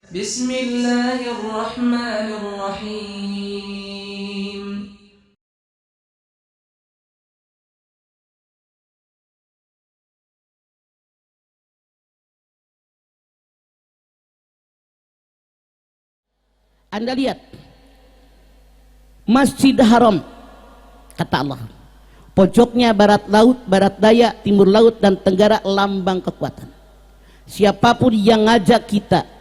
Bismillahirrahmanirrahim. Anda lihat Masjid Haram, kata Allah, pojoknya barat laut, barat daya, timur laut, dan tenggara lambang kekuatan. Siapapun yang ngajak kita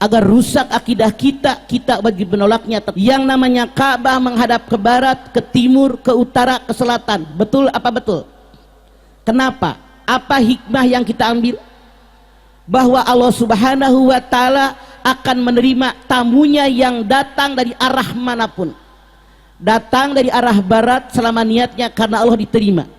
agar rusak akidah kita, kita wajib menolaknya. Yang namanya Ka'bah menghadap ke barat, ke timur, ke utara, ke selatan. Betul apa betul? Kenapa? Apa hikmah yang kita ambil? Bahwa Allah Subhanahu wa ta'ala akan menerima tamunya yang datang dari arah manapun. Datang dari arah barat selama niatnya karena Allah diterima.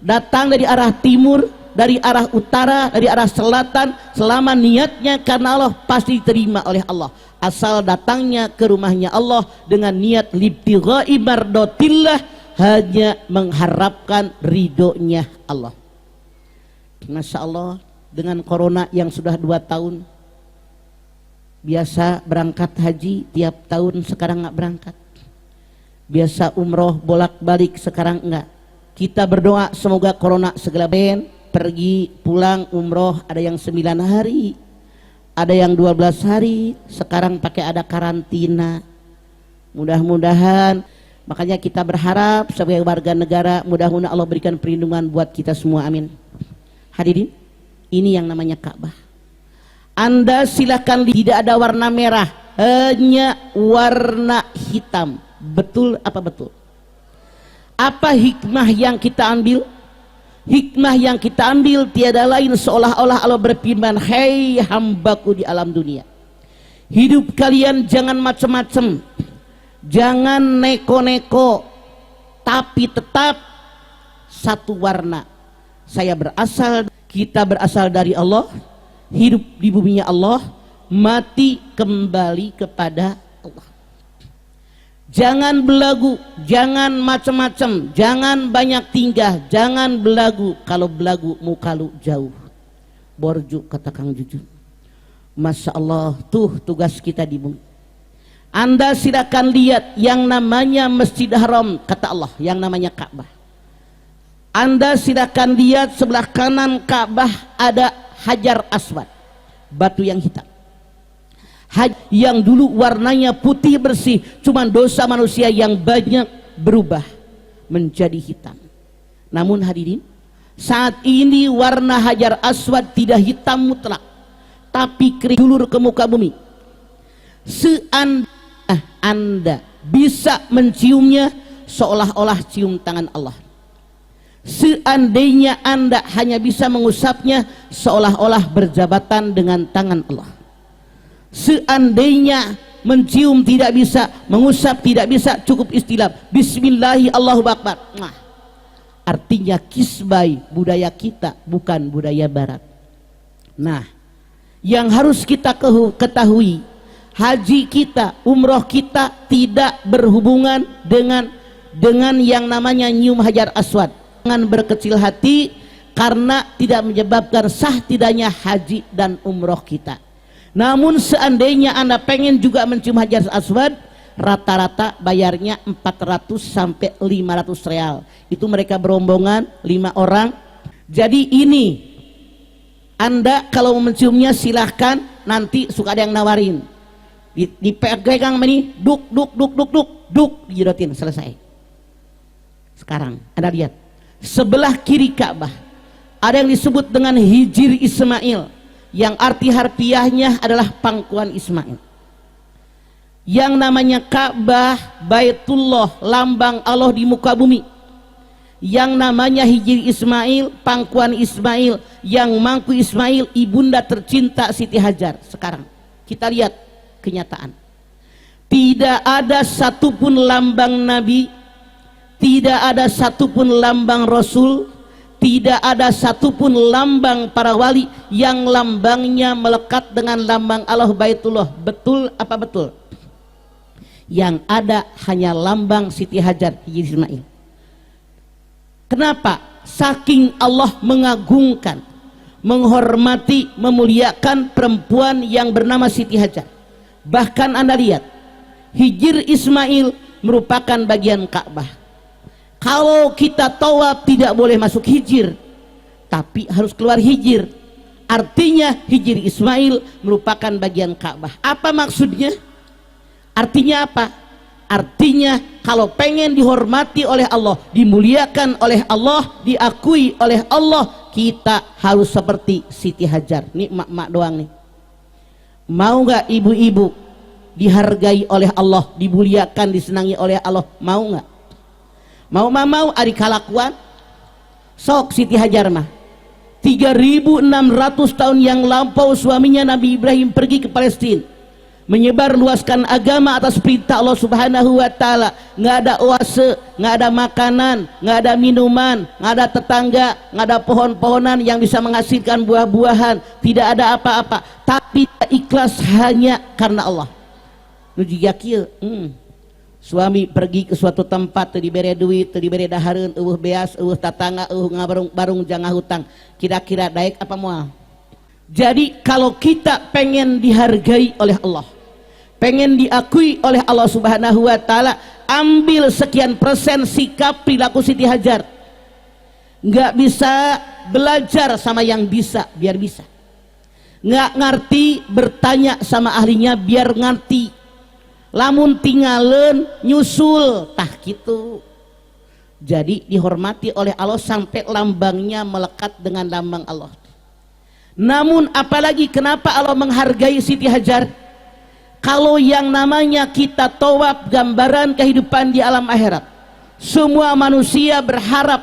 Datang dari arah timur, dari arah utara, dari arah selatan selama niatnya karena Allah pasti diterima oleh Allah. Asal datangnya ke rumahnya Allah dengan niat libtigha'i mardatillah, hanya mengharapkan ridhonya Allah. Masya Allah, dengan corona yang sudah 2 tahun, biasa berangkat haji tiap tahun, sekarang nggak berangkat. Biasa umroh bolak-balik, sekarang enggak. Kita berdoa semoga corona segera ben, pergi pulang umroh. Ada yang 9 hari, ada yang 12 hari, sekarang pakai ada karantina. Mudah-mudahan, makanya kita berharap sebagai warga negara, mudah-mudahan Allah berikan perlindungan buat kita semua, amin. Hadirin, ini yang namanya Ka'bah. Anda silakan, tidak ada warna merah, hanya warna hitam. Betul apa betul? Apa hikmah yang kita ambil? Hikmah yang kita ambil tiada lain, seolah-olah Allah berfirman, hei hambaku di alam dunia, hidup kalian jangan macam-macam, jangan neko-neko, tapi tetap satu warna. Saya berasal, kita berasal dari Allah, hidup di buminya Allah, mati kembali kepada Allah. Jangan belagu, jangan macam-macam, jangan banyak tingkah, jangan belagu. Kalau belagu muka lu jauh. Borju, kata Kang Jujun. Masya Allah, tuh tugas kita di bumi. Anda silakan lihat yang namanya Masjid Haram, kata Allah, yang namanya Ka'bah. Anda silakan lihat sebelah kanan Ka'bah ada Hajar Aswad, batu yang hitam. Yang dulu warnanya putih bersih, cuman dosa manusia yang banyak berubah menjadi hitam. Namun hadirin, saat ini warna Hajar Aswad tidak hitam mutlak, tapi kering ke muka bumi. Seandainya Anda bisa menciumnya, seolah-olah cium tangan Allah. Seandainya Anda hanya bisa mengusapnya, seolah-olah berjabatan dengan tangan Allah. Seandainya mencium tidak bisa, mengusap tidak bisa, cukup istilah Bismillahi Allahu Akbar. Nah, artinya kisbai, budaya kita, bukan budaya barat. Nah, yang harus kita ketahui, haji kita, umroh kita tidak berhubungan dengan yang namanya nyium Hajar Aswad. Jangan berkecil hati karena tidak menyebabkan sah tidaknya haji dan umroh kita. Namun seandainya Anda pengen juga mencium Hajar Aswad, rata-rata bayarnya 400 sampai 500 real. Itu mereka berombongan 5 orang. Jadi ini Anda kalau mau menciumnya silahkan, nanti suka ada yang nawarin. Dipegang ini, duk, dijedotin, selesai. Sekarang Anda lihat sebelah kiri Ka'bah ada yang disebut dengan Hijir Ismail, yang arti harfiahnya adalah pangkuan Ismail. Yang namanya Ka'bah, Baitullah, lambang Allah di muka bumi. Yang namanya Hijir Ismail, pangkuan Ismail, yang mangku Ismail, ibunda tercinta Siti Hajar. Sekarang kita lihat kenyataan. Tidak ada satupun lambang Nabi, tidak ada satupun lambang Rasul, tidak ada satupun lambang para wali yang lambangnya melekat dengan lambang Allah Baitullah. Betul apa betul? Yang ada hanya lambang Siti Hajar, Hijir Ismail. Kenapa? Saking Allah mengagungkan, menghormati, memuliakan perempuan yang bernama Siti Hajar. Bahkan Anda lihat, hijir Ismail merupakan bagian Ka'bah. Kalau kita tawaf tidak boleh masuk hijir, tapi harus keluar hijir. Artinya hijir Ismail merupakan bagian Ka'bah. Apa maksudnya? Artinya apa? Artinya kalau pengen dihormati oleh Allah, dimuliakan oleh Allah, diakui oleh Allah, kita harus seperti Siti Hajar. Nih mak-mak doang nih. Mau nggak ibu-ibu dihargai oleh Allah, dimuliakan, disenangi oleh Allah? Mau nggak? Mau adik kalakuan? Sok Siti Hajar mah 3.600 tahun yang lampau suaminya Nabi Ibrahim pergi ke Palestina, menyebar luaskan agama atas perintah Allah Subhanahu wa taala. Nggak ada oase, nggak ada makanan, nggak ada minuman, nggak ada tetangga, nggak ada pohon-pohonan yang bisa menghasilkan buah-buahan, tidak ada apa-apa, tapi ikhlas hanya karena Allah. Nuji yakin, suami pergi ke suatu tempat, teu dibere duit, teu dibere dahareun, eueuh beas, eueuh tatangga, eueuh ngabarung-barung jangan hutang. Kira-kira daek apa moal? Jadi kalau kita pengen dihargai oleh Allah, pengen diakui oleh Allah Subhanahu wa taala, ambil sekian persen sikap perilaku Siti Hajar. Nggak bisa belajar sama yang bisa, biar bisa. Nggak ngerti, bertanya sama ahlinya biar ngerti. Lamun tinggalin nyusul tah gitu. Jadi dihormati oleh Allah sampai lambangnya melekat dengan lambang Allah. Namun apalagi kenapa Allah menghargai Siti Hajar? Kalau yang namanya kita tawaf gambaran kehidupan di alam akhirat, semua manusia berharap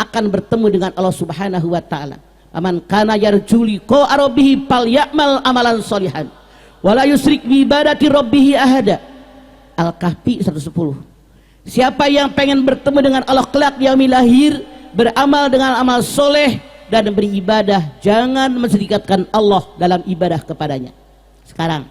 akan bertemu dengan Allah Subhanahu wa taala. Aman kana yarju liqa rabbih falyamal amalan sholihan wala yusrik bi ibadati rabbih ahada. Al-Kahfi 110. Siapa yang pengen bertemu dengan Allah kelak di yaumil akhir, beramal dengan amal soleh dan beribadah, jangan menserikatkan Allah dalam ibadah kepadanya. Sekarang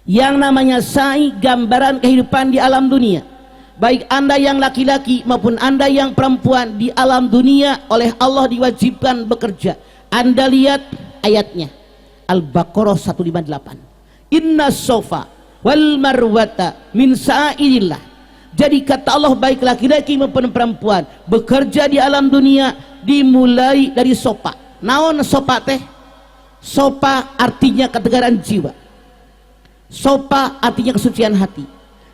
yang namanya sa'i, gambaran kehidupan di alam dunia, baik Anda yang laki-laki maupun Anda yang perempuan di alam dunia, oleh Allah diwajibkan bekerja. Anda lihat ayatnya, Al-Baqarah 158. Inna sofa wal marwata min sa'irillah. Jadi kata Allah, baik laki-laki maupun perempuan bekerja di alam dunia dimulai dari sopa. Naon sopa teh? Sopa artinya ketegaran jiwa, sopa artinya kesucian hati.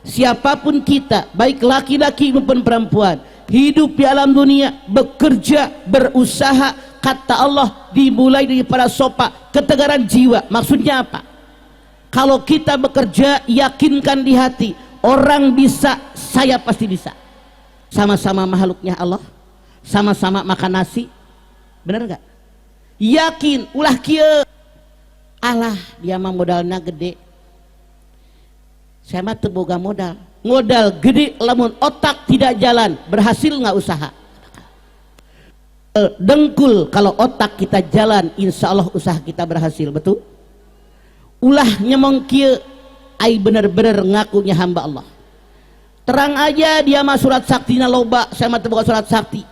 Siapapun kita, baik laki-laki maupun perempuan, hidup di alam dunia, bekerja, berusaha, kata Allah dimulai daripada sopa, ketegaran jiwa. Maksudnya apa? Kalau kita bekerja, yakinkan di hati, orang bisa, saya pasti bisa. Sama-sama makhluknya Allah, sama-sama makan nasi, bener gak? Yakin, ulah kieu, alah dia mah modalnya gede, saya mah teu boga modal. Modal gede lamun otak tidak jalan, berhasil nggak usaha? Dengkul, kalau otak kita jalan, insya Allah usaha kita berhasil. Betul? Ulah nyemong kieu, ai bener-bener ngakunya hamba Allah. Terang aja dia mah surat saktina loba, saya mah teu boga surat sakti.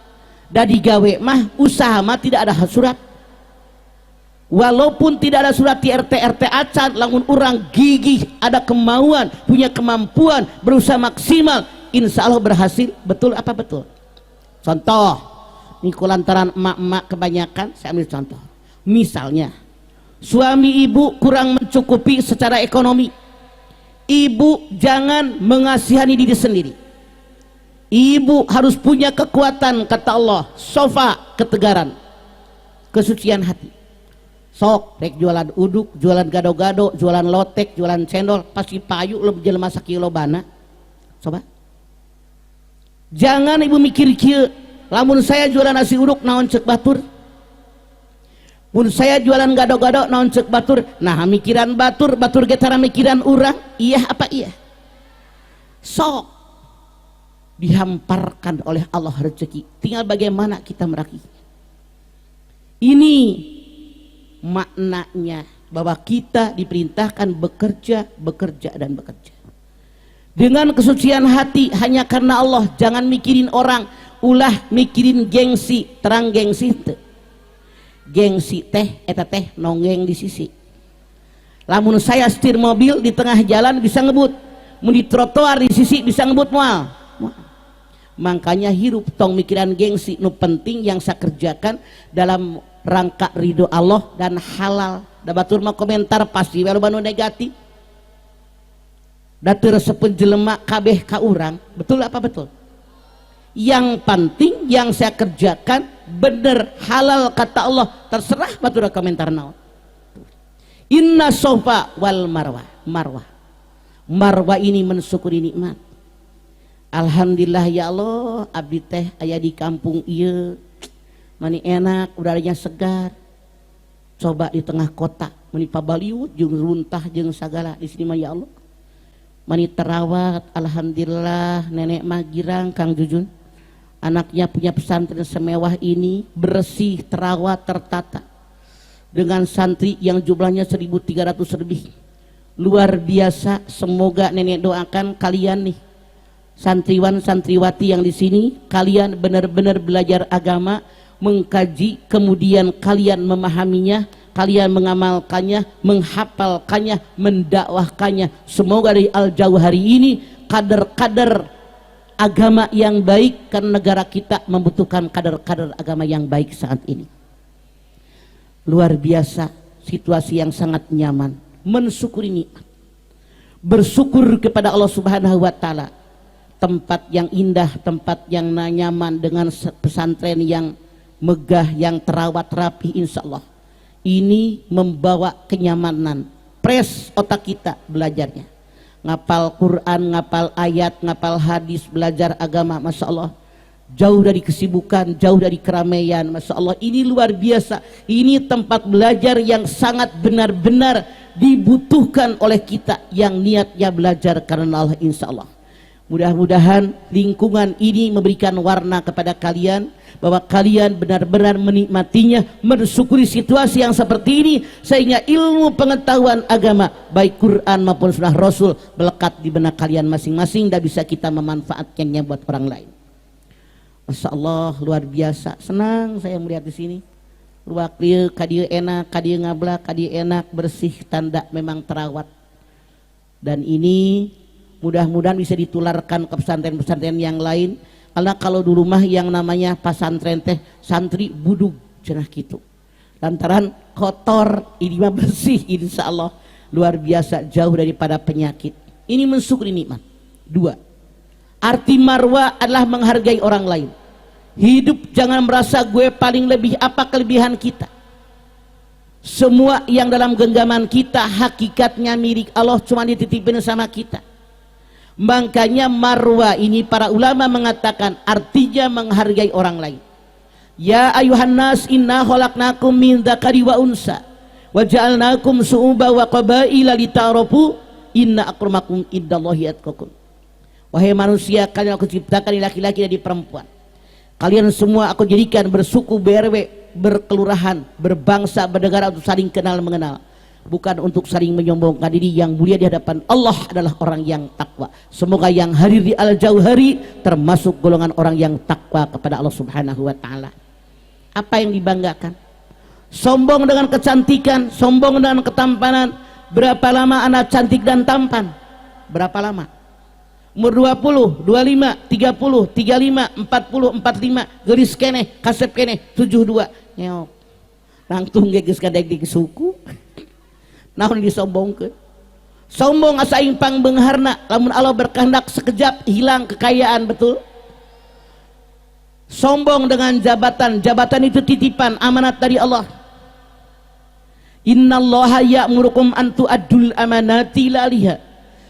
Da digawe mah usaha mah tidak ada surat. Walaupun tidak ada surat di RT acan, lamun orang gigih, ada kemauan, punya kemampuan, berusaha maksimal, insya Allah berhasil. Betul apa betul? Contoh, ini kulantaran emak-emak kebanyakan, saya ambil contoh. Misalnya, suami ibu kurang mencukupi secara ekonomi. Ibu jangan mengasihani diri sendiri. Ibu harus punya kekuatan, kata Allah, sofa, ketegaran, kesucian hati. Sok rek jualan uduk, jualan gado-gado, jualan lotek, jualan cendol, pasti payu lo jelema sakilobana. Coba. Jangan ibu mikir kieu, lamun saya jualan nasi uduk naon cek batur. Mun saya jualan gado-gado naon cek batur. Nah, mikiran batur, batur ge tara mikiran urang. Iya apa iya? Sok dihamparkan oleh Allah rezeki. Tinggal bagaimana kita merakit. Ini maknanya bahwa kita diperintahkan bekerja, bekerja dan bekerja dengan kesucian hati hanya karena Allah. Jangan mikirin orang, ulah mikirin gengsi, terang gengsi itu. gengsi teh eta teh nonggeng di sisi. Lamun saya setir mobil di tengah jalan bisa ngebut, mun di trotoar di sisi bisa ngebut moal. Makanya hirup tong mikiran gengsi, nu penting yang saya kerjakan dalam rangka ridho Allah dan halal. Da batur mah komentar pasti loba nu negatif. Da teu resepkeun jelema kabeh ka urang, betul apa betul? Yang penting yang saya kerjakan bener halal kata Allah, terserah batur komentar naon. Inna sofa wal marwah, marwah ini mensyukuri nikmat. Alhamdulillah ya Allah, abdi teh aya di kampung ieu mani enak, udaranya segar. Coba di tengah kota mani pabaliut jeung runtah jeung sagala, di sini mah ya Allah mani terawat. Alhamdulillah nenek mah girang Kang Jujun, anaknya punya pesantren semewah ini, bersih, terawat, tertata dengan santri yang jumlahnya 1.300 lebih. Luar biasa. Semoga nenek doakan kalian nih santriwan santriwati yang di sini, kalian benar-benar belajar agama, mengkaji, kemudian kalian memahaminya, kalian mengamalkannya, menghafalkannya, mendakwahkannya. Semoga dari Al-Jauhari ini kader-kader agama yang baik, karena negara kita membutuhkan kader-kader agama yang baik saat ini. Luar biasa, situasi yang sangat nyaman, mensyukuri nikmat, bersyukur kepada Allah Subhanahu wa taala. Tempat yang indah, tempat yang nyaman dengan pesantren yang megah, yang terawat rapi, insya Allah ini membawa kenyamanan, fresh otak kita belajarnya, ngapal Quran, ngapal ayat, ngapal hadis, belajar agama, masya Allah, jauh dari kesibukan, jauh dari keramaian, masya Allah. Ini luar biasa, ini tempat belajar yang sangat benar-benar dibutuhkan oleh kita yang niatnya belajar karena Allah, insya Allah. Mudah-mudahan lingkungan ini memberikan warna kepada kalian, bahwa kalian benar-benar menikmatinya, mensyukuri situasi yang seperti ini, sehingga ilmu pengetahuan agama baik Quran maupun sunnah Rasul melekat di benak kalian masing-masing dan bisa kita memanfaatkannya buat orang lain. Masya Allah, luar biasa. Senang saya melihat di sini. Luak lieu kadieu enak, kadieu ngablak, kadieu enak, bersih, tanda memang terawat. Dan ini mudah-mudahan bisa ditularkan ke pesantren-pesantren yang lain, karena kalau dulu mah yang namanya pesantren teh santri budug cenah gitu, lantaran kotor, ini mah bersih, insya Allah luar biasa, jauh daripada penyakit. Ini mensyukuri nikmat. Dua, arti marwah adalah menghargai orang lain. Hidup jangan merasa gue paling lebih, apa kelebihan kita. Semua yang dalam genggaman kita hakikatnya milik Allah, cuma dititipin sama kita. Makanya marwah ini para ulama mengatakan artinya menghargai orang lain. Ya ayuhan nas inna khalaqnakum min dzakari wa unsa wa ja'alnakum syu'uban wa qabaila lita'arafu inna akramakum indallahi atqakum. Wahai manusia, kalian aku ciptakan laki-laki dan perempuan. Kalian semua aku jadikan bersuku, berW, berkelurahan, berbangsa, bernegara untuk saling kenal mengenal, bukan untuk saling menyombongkan diri. Yang mulia di hadapan Allah adalah orang yang takwa. Semoga yang hadir di Al-Jauhari termasuk golongan orang yang takwa kepada Allah Subhanahu wa taala. Apa yang dibanggakan? Sombong dengan kecantikan, sombong dengan ketampanan. Berapa lama anak cantik dan tampan? Berapa lama? Umur 20, 25, 30, 35, 40, 45, geris kene, kasep kene, 72. Nyeok. Langtung geus kadek di suku. Naon disombongkeun? Sombong asa impang beungharna, lamun Allah berkehendak sekejap hilang kekayaan, betul? Sombong dengan jabatan, jabatan itu titipan amanat dari Allah. Innallaha ya'murukum an tu'addul amanati ila ahliha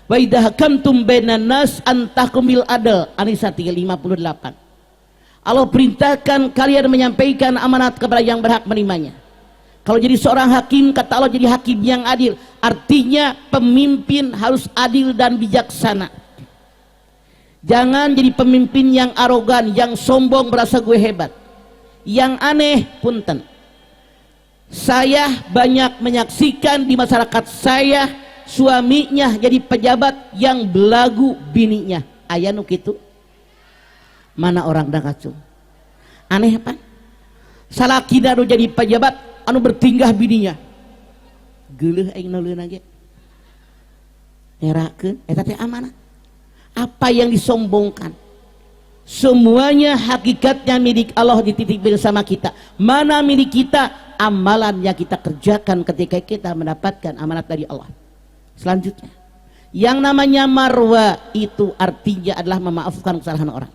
wa idza hakamtum bainan nas an tahkumil adl. An-Nisa 358. Allah perintahkan kalian menyampaikan amanat kepada yang berhak menerimanya. Kalau jadi seorang hakim, kata Allah, jadi hakim yang adil. Artinya pemimpin harus adil dan bijaksana. Jangan jadi pemimpin yang arogan, yang sombong, merasa gue hebat. Yang aneh, punten, saya banyak menyaksikan di masyarakat saya, suaminya jadi pejabat yang belagu bininya. Aya nu kitu? Mana orang dah kacung? Aneh apa? salakina anu jadi pejabat anu bertinggah bininya geuleuh aing naleuna ge ngerakeun eta teh amanah. Apa yang disombongkan semuanya hakikatnya milik Allah, dititipin sama kita. Mana milik kita? Amalan yang kita kerjakan ketika kita mendapatkan amanat dari Allah. Selanjutnya, yang namanya marwa itu artinya adalah memaafkan kesalahan orang.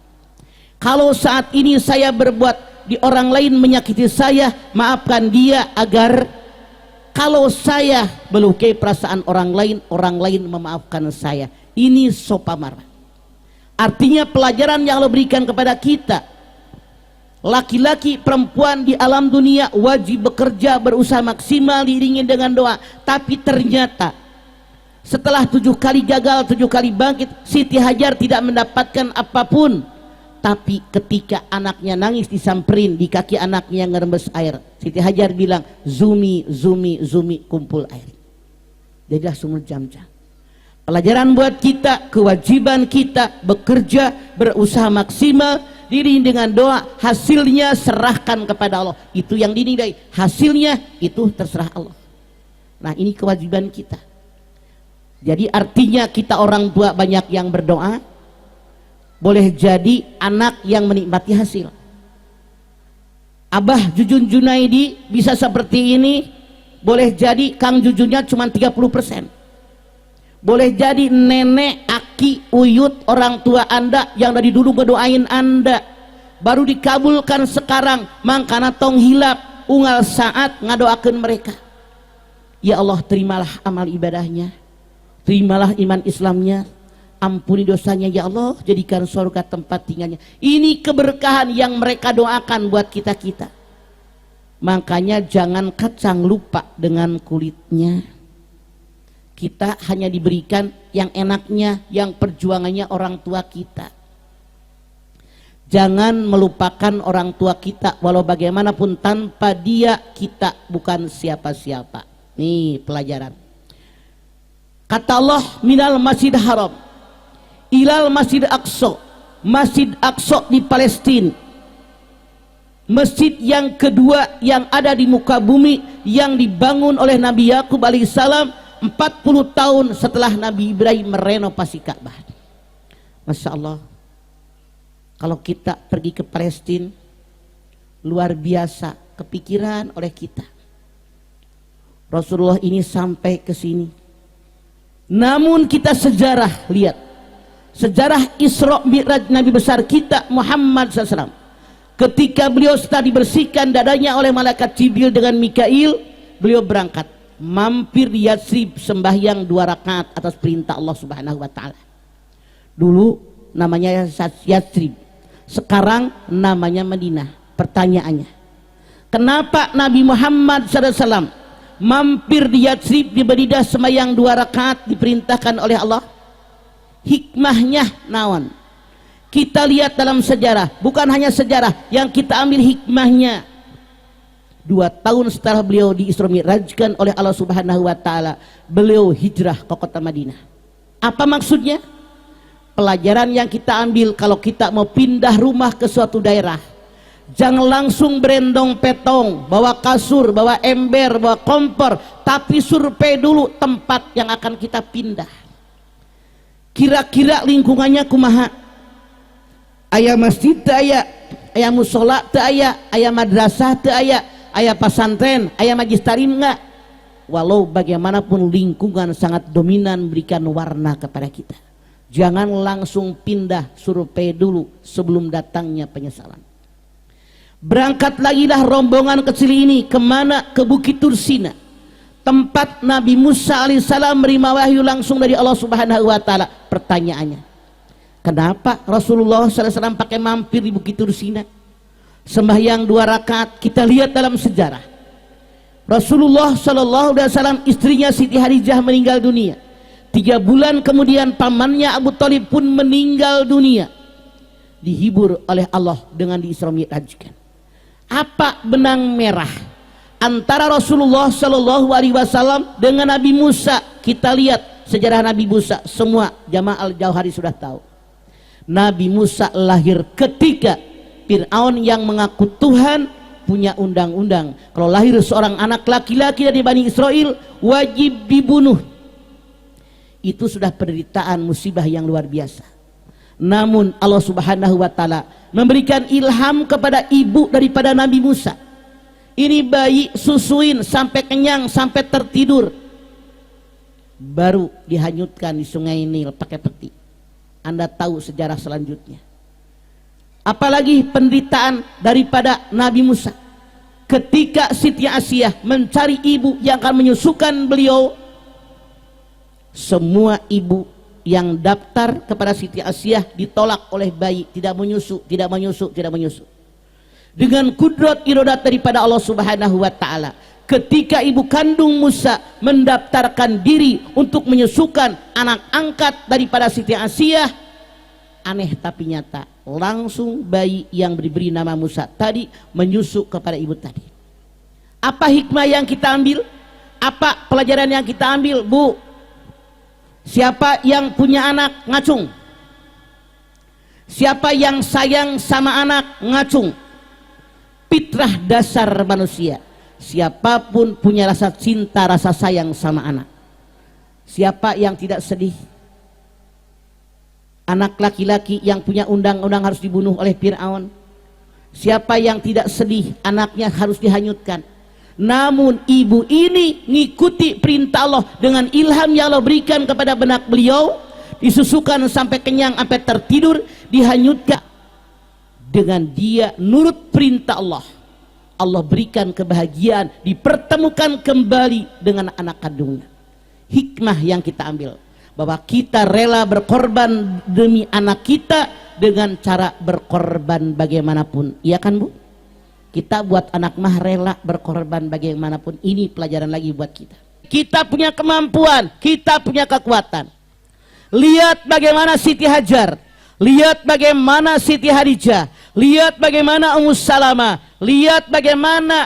Kalau saat ini saya berbuat di orang lain menyakiti saya, maafkan dia agar kalau saya melukai perasaan orang lain memaafkan saya. Ini sopa marwa. Artinya pelajaran yang Allah berikan kepada kita, laki-laki perempuan di alam dunia wajib bekerja, berusaha maksimal diiringi dengan doa. Tapi ternyata setelah 7 kali gagal 7 kali bangkit, Siti Hajar tidak mendapatkan apapun. Tapi ketika anaknya nangis disamperin, di kaki anaknya ngerembes air, Siti Hajar bilang, Zumi, Zumi, Zumi, kumpul air. Jadilah sumur jam-jam. Pelajaran buat kita, kewajiban kita bekerja, berusaha maksimal, diiringi dengan doa, hasilnya serahkan kepada Allah. Itu yang dinilai, hasilnya itu terserah Allah. Nah, ini kewajiban kita. Jadi artinya kita orang tua banyak yang berdoa, boleh jadi anak yang menikmati hasil. Abah Jujun Junaidi bisa seperti ini, boleh jadi Kang Jujunnya cuma 30%. Boleh jadi nenek, aki, uyut, orang tua Anda yang dari dulu ngedoain Anda baru dikabulkan sekarang, mangkana tong hilap unggal saat ngadoakeun mereka. Ya Allah, terimalah amal ibadahnya, terimalah iman Islamnya, ampuni dosanya ya Allah, jadikan surga tempat tinggalnya. Ini keberkahan yang mereka doakan buat kita-kita. Makanya jangan kacang lupa dengan kulitnya. Kita hanya diberikan yang enaknya, yang perjuangannya orang tua kita. Jangan melupakan orang tua kita, walau bagaimanapun tanpa dia kita bukan siapa-siapa. Nih pelajaran. Kata Allah, minal masjid haram ilal masjid aqsa. Masjid Aqsa di Palestina, masjid yang kedua yang ada di muka bumi, yang dibangun oleh Nabi Yakub alaihissalam 40 tahun setelah Nabi Ibrahim merenovasi Ka'bah. Masya Allah, kalau kita pergi ke Palestina, luar biasa kepikiran oleh kita. Rasulullah ini sampai ke sini. Namun kita sejarah, lihat sejarah Isra Mi'raj Nabi besar kita Muhammad SAW. Ketika beliau setelah dibersihkan dadanya oleh malaikat Jibril dengan Mikail, beliau berangkat mampir di Yatsrib, sembahyang 2 rakaat atas perintah Allah Subhanahu wa taala. Dulu namanya Yatsrib, sekarang namanya Madinah. Pertanyaannya, kenapa Nabi Muhammad SAW mampir di Yatsrib, di Madinah sembahyang 2 rakaat diperintahkan oleh Allah? Hikmahnya naon? Kita lihat dalam sejarah, bukan hanya sejarah, yang kita ambil hikmahnya. 2 tahun setelah beliau di Isra Mi'rajkan oleh Allah Subhanahu wa taala, beliau hijrah ke kota Madinah. Apa maksudnya? Pelajaran yang kita ambil kalau kita mau pindah rumah ke suatu daerah, jangan langsung berendong petong, bawa kasur, bawa ember, bawa kompor, tapi survei dulu tempat yang akan kita pindah. Kira-kira lingkungannya kumaha? Aya masjid teu aya, aya musola teu aya, aya madrasah teu aya, aya pesantren, aya majlis talim enggak? Walau bagaimanapun lingkungan sangat dominan memberikan warna kepada kita. Jangan langsung pindah, survei dulu sebelum datangnya penyesalan. Berangkat lagi dah rombongan kecil ini kemana? Ke Bukit Tursina, tempat Nabi Musa alaihissalam menerima wahyu langsung dari Allah Subhanahu wa taala. Pertanyaannya, kenapa Rasulullah SAW pakai mampir di Bukit Tursina? Sembahyang 2 rakaat. Kita lihat dalam sejarah, Rasulullah SAW istrinya Siti Hadijah meninggal dunia. 3 bulan kemudian pamannya Abu Thalib pun meninggal dunia. Dihibur oleh Allah dengan di-Isra Mi'rajkan. Apa benang merah antara Rasulullah SAW dengan Nabi Musa? Kita lihat sejarah Nabi Musa, semua jamaah Al-Jauhari sudah tahu. Nabi Musa lahir ketika Fir'aun yang mengaku Tuhan punya undang-undang. Kalau lahir seorang anak laki-laki dari Bani Israel, wajib dibunuh. Itu sudah penderitaan musibah yang luar biasa. Namun Allah Subhanahu wa taala memberikan ilham kepada ibu daripada Nabi Musa. Ini bayi susuin sampai kenyang, sampai tertidur, baru dihanyutkan di sungai Nil pakai peti. Anda tahu sejarah selanjutnya. Apalagi penderitaan daripada Nabi Musa ketika Siti Asiyah mencari ibu yang akan menyusukan beliau. Semua ibu yang daftar kepada Siti Asiyah ditolak oleh bayi, tidak menyusu, tidak menyusu, tidak menyusu. Dengan kudrat iradat daripada Allah Subhanahu wa taala, ketika ibu kandung Musa mendaftarkan diri untuk menyusukan anak angkat daripada Siti Asiyah, aneh tapi nyata, langsung bayi yang diberi nama Musa tadi menyusu kepada ibu tadi. Apa hikmah yang kita ambil? Apa pelajaran yang kita ambil, Bu? Siapa yang punya anak ngacung? Siapa yang sayang sama anak ngacung? Fitrah dasar manusia. Siapapun punya rasa cinta, rasa sayang sama anak. Siapa yang tidak sedih? Anak laki-laki yang punya undang-undang harus dibunuh oleh Fir'aun. Siapa yang tidak sedih anaknya harus dihanyutkan? Namun ibu ini ngikuti perintah Allah dengan ilham yang Allah berikan kepada benak beliau, disusukan sampai kenyang, sampai tertidur, dihanyutkan. Dengan dia nurut perintah Allah, Allah berikan kebahagiaan, dipertemukan kembali dengan anak kandungnya. Hikmah yang kita ambil, bahwa kita rela berkorban demi anak kita dengan cara berkorban bagaimanapun. Iya kan, Bu? Kita buat anak mah rela berkorban bagaimanapun. Ini pelajaran lagi buat kita. Kita punya kemampuan, kita punya kekuatan. Lihat bagaimana Siti Hajar, lihat bagaimana Siti Hadijah, lihat bagaimana Ummu Salamah, lihat bagaimana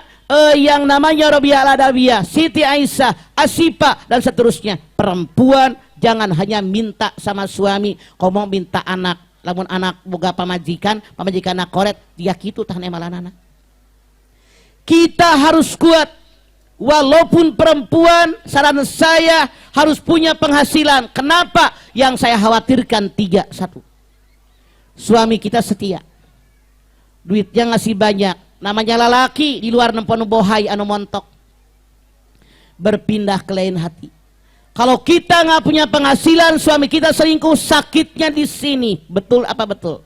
yang namanya Rabi'ah al-Adawiyah, Siti Aisyah, Asifah, dan seterusnya. Perempuan jangan hanya minta sama suami, ngomong minta anak. Lamun anak boga pamajikan anak koret, dia gitu tahan emalan anak. Kita harus kuat. Walaupun perempuan, saran saya harus punya penghasilan. Kenapa? Yang saya khawatirkan tiga. Satu, suami kita setia, duitnya ngasih banyak, namanya lalaki di luar nempon bohai anu montok, berpindah ke lain hati. Kalau kita nggak punya penghasilan, suami kita selingkuh, sakitnya di sini. Betul apa betul?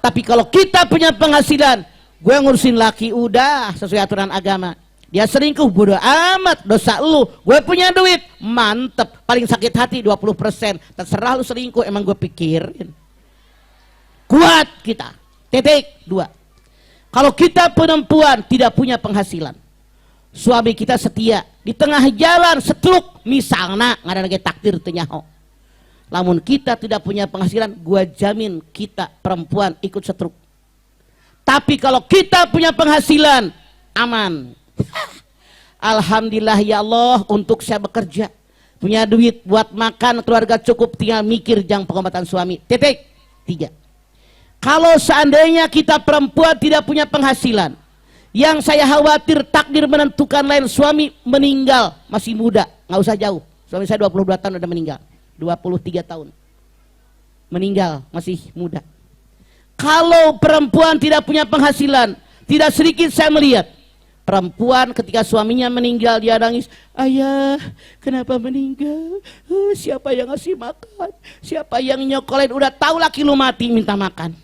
Tapi kalau kita punya penghasilan, gue ngurusin laki udah sesuai aturan agama. Dia selingkuh, bodo amat, dosa lu. Gue punya duit, mantep. Paling sakit hati 20%. Terserah lu selingkuh, emang gue pikirin. Kuat kita. Titik. Dua, kalau kita perempuan tidak punya penghasilan, suami kita setia, di tengah jalan setruk misalnya, nggak ada lagi takdir tenyaho. Lamun kita tidak punya penghasilan, gue jamin kita perempuan ikut setruk. Tapi kalau kita punya penghasilan, aman. Alhamdulillah ya Allah, untuk saya bekerja, punya duit buat makan keluarga cukup, tinggal mikir jang pengobatan suami. Titik. Tiga, kalau seandainya kita perempuan tidak punya penghasilan, yang saya khawatir takdir menentukan lain, suami meninggal masih muda, nggak usah jauh. Suami saya 22 tahun udah meninggal, 23 tahun meninggal masih muda. Kalau perempuan tidak punya penghasilan, tidak sedikit saya melihat perempuan ketika suaminya meninggal dia nangis, ayah kenapa meninggal, siapa yang ngasih makan, siapa yang nyokolin, udah tahu laki lu mati minta makan.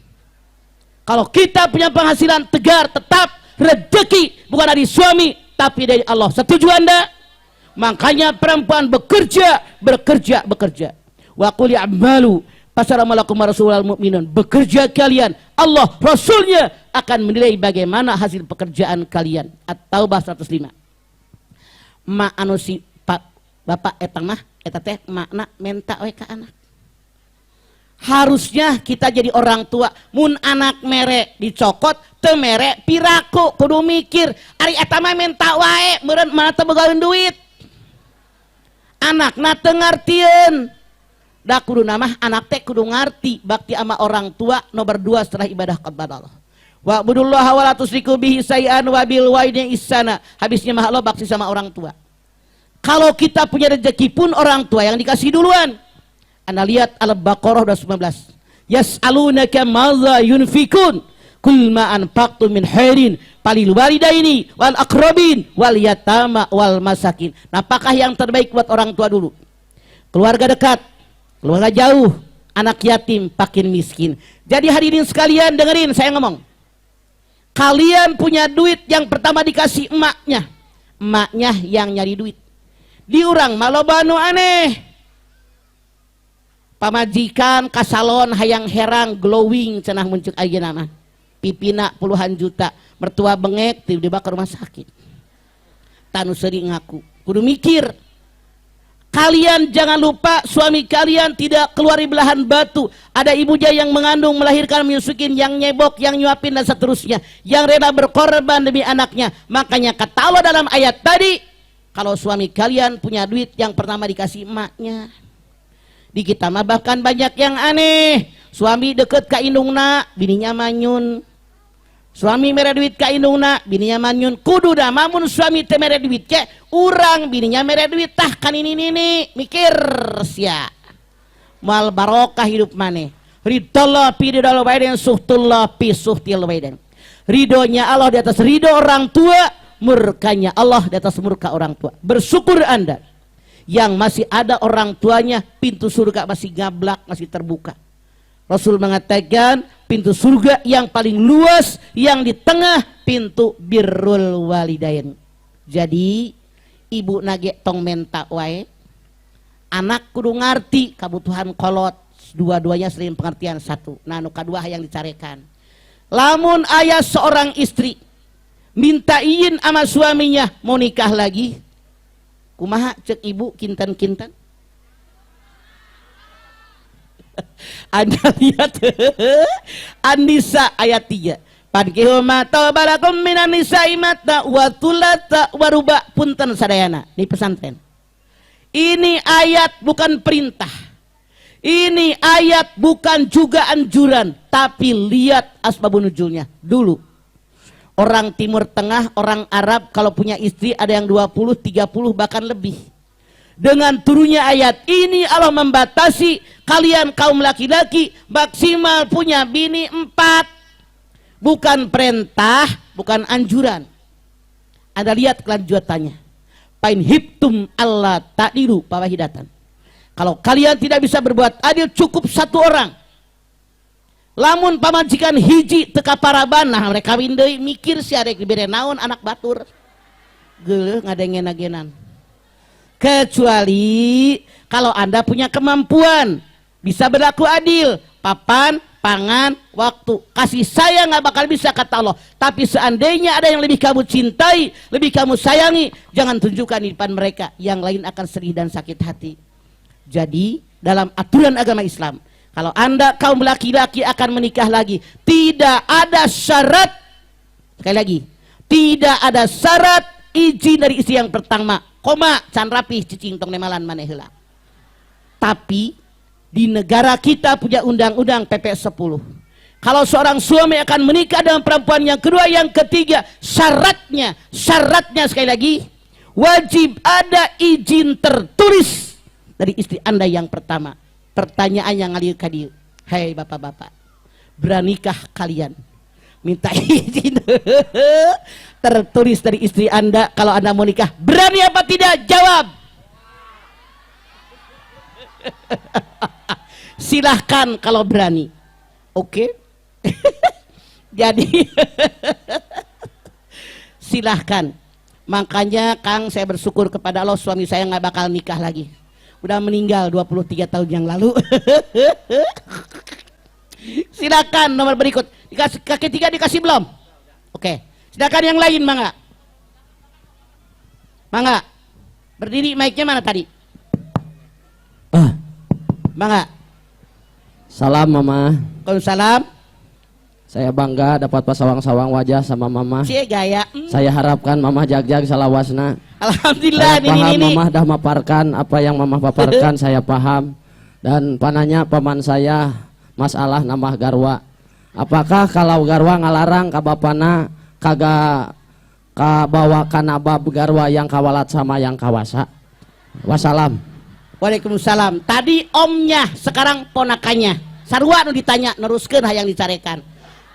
Kalau kita punya penghasilan tegar, tetap rezeki bukan dari suami tapi dari Allah. Setuju Anda? Makanya perempuan bekerja. Wa qul i'malu fasaramallakum rasulul mu'minun. Bekerja kalian, Allah Rasulnya akan menilai bagaimana hasil pekerjaan kalian. At-Taubah 105. Ma anu si Pak Bapak eta mah eta teh makna menta we ka anak. Harusnya kita jadi orang tua, mun anak mere dicokot teu mere piraku, kudu mikir ari eta mah menta wae meureun mana teu begaweun duit. Anakna teu ngartieun. Da kudu mah anak teh kudu ngarti bakti ama orang tua nomor 2 setelah ibadah kepada Allah. Wa'budullaha wa la tusyriku bihi syai'an wa bil walidaini ihsana. Habisnya mah Allah bakti sama orang tua. Kalau kita punya rezeki pun orang tua yang dikasih duluan. Anda lihat Al-Baqarah 19. Yas'alunaka madza yunfikun kul ma anfaqtum min khairin falil walidaini wal aqrabin wal yatama wal masakin. Apakah yang terbaik buat orang tua dulu? Keluarga dekat, keluarga jauh, anak yatim, fakir miskin. Jadi hadirin sekalian dengerin saya ngomong. Kalian punya duit yang pertama dikasih emaknya. Emaknya yang nyari duit. Diurang malobanu aneh. Pamajikan kasalon hayang herang glowing cenah muncul ayeuna mah. Pipina puluhan juta, mertua bengek tiba-tiba ke rumah sakit. Tanu sering ngaku. Kudu mikir. Kalian jangan lupa suami kalian tidak keluar di belahan batu. Ada ibunya yang mengandung, melahirkan, menyusukin, yang nyebok, yang nyuapin dan seterusnya. Yang rela berkorban demi anaknya. Makanya kata Allah dalam ayat tadi, kalau suami kalian punya duit yang pertama dikasih emaknya. Di kita mah bahkan banyak yang aneh. Suami deket ka indungna, bininya manyun. Suami mere duit ka indungna, bininya manyun. Kudu dah mamun suami teh mere duit ke, urang bininya mere duit tah kan ini mikir sia. Mal barokah hidup maneh. Ridallah fi ridal walidain suhtullah fi suhtil walidain. Ridhonya Allah di atas ridho orang tua, murkanya Allah di atas murka orang tua. Bersyukur Anda yang masih ada orang tuanya, pintu surga masih gablak, masih terbuka. Rasul mengatakan pintu surga yang paling luas, yang di tengah pintu birrul walidain. Jadi ibu nage tong menta wae, anak kudu ngarti kebutuhan kolot, dua-duanya sering pengertian satu. Nah nu kadua yang dicarekan. Lamun ayah seorang istri minta izin sama suaminya mau nikah lagi, kumaha cek ibu kintan-kintan? Anda lihat An-Nisa ayat 3. Pankihu ma tabarakum minan nisa'i mata wa tulata wa ruba punten sadayana di pesantren. Ini ayat bukan perintah. Ini ayat bukan juga anjuran, tapi lihat asbabun nuzulnya dulu. Orang Timur Tengah, orang Arab kalau punya istri ada yang 20, 30 bahkan lebih. Dengan turunnya ayat ini Allah membatasi kalian kaum laki-laki maksimal punya bini 4. Bukan perintah, bukan anjuran. Anda lihat kelanjutannya. Pain hiptum Allah ta'dilu pawahidatan. Kalau kalian tidak bisa berbuat adil cukup satu orang. Lamun pamajikan hiji teka paraban, nah mereka kawin deui mikir si arek dibere naon anak batur. Geuleuh ngadengen-agenan. Kecuali kalau Anda punya kemampuan bisa berlaku adil, papan, pangan, waktu, kasih sayang nggak bakal bisa kata Allah. Tapi seandainya ada yang lebih kamu cintai, lebih kamu sayangi, jangan tunjukkan di depan mereka, yang lain akan sedih dan sakit hati. Jadi dalam aturan agama Islam, kalau Anda kaum laki-laki akan menikah lagi, tidak ada syarat, sekali lagi, tidak ada syarat izin dari istri yang pertama. Koma can rapih cicing tong nemalan maneh heula. Tapi di negara kita punya undang-undang PP 10. Kalau seorang suami akan menikah dengan perempuan yang kedua, yang ketiga, syaratnya sekali lagi wajib ada izin tertulis dari istri Anda yang pertama. Pertanyaan yang ngalir ka dieu. Hei bapak-bapak, beranikah kalian minta izin tertulis dari istri Anda kalau Anda mau nikah? Berani apa tidak? Jawab. Silahkan kalau berani. Oke. Jadi silahkan. Makanya Kang, saya bersyukur kepada Allah, suami saya nggak bakal nikah lagi. Udah meninggal 23 tahun yang lalu. Silakan nomor berikut. Dikasih kaki 3 dikasih belum? Oke. Silakan yang lain, Mangga. Mangga. Berdiri, mic-nya mana tadi? Mangga. Salam Mama. Waalaikumsalam. Saya bangga dapat pasawang-sawang wajah sama Mama. Cie gaya. Saya harapkan Mama jag-jag salawasna. Alhamdulillah. Saya paham ini. Mama dah maparkan apa yang Mama paparkan. Saya paham. Dan pananya paman saya masalah nama garwa. Apakah kalau garwa ngalarang ka bapana kagak kabawa kana bab garwa yang kawalat sama yang kawasa? Wassalam. Waalaikumsalam. Tadi omnya, sekarang ponakannya. Sarua nu ditanya, neruskeun hayang dicarekan.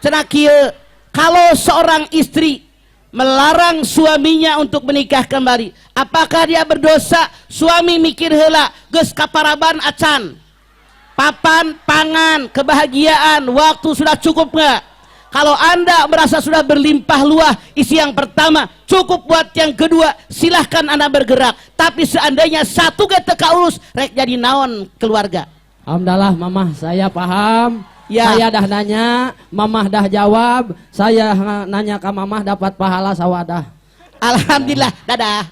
Cenah kieu, kalau seorang istri melarang suaminya untuk menikah kembali, apakah dia berdosa? Suami mikir heula, geus kaparaban acan. Papan, pangan, kebahagiaan, waktu sudah cukup nggak? Kalau Anda merasa sudah berlimpah luah isi yang pertama, cukup buat yang kedua, silahkan Anda bergerak. Tapi seandainya satu ge teu kaurus, rek jadi naon keluarga. Alhamdulillah mamah saya paham. Ya. Saya dah nanya, mamah dah jawab. Saya nanya ke mamah dapat pahala sawadah. Alhamdulillah, dadah.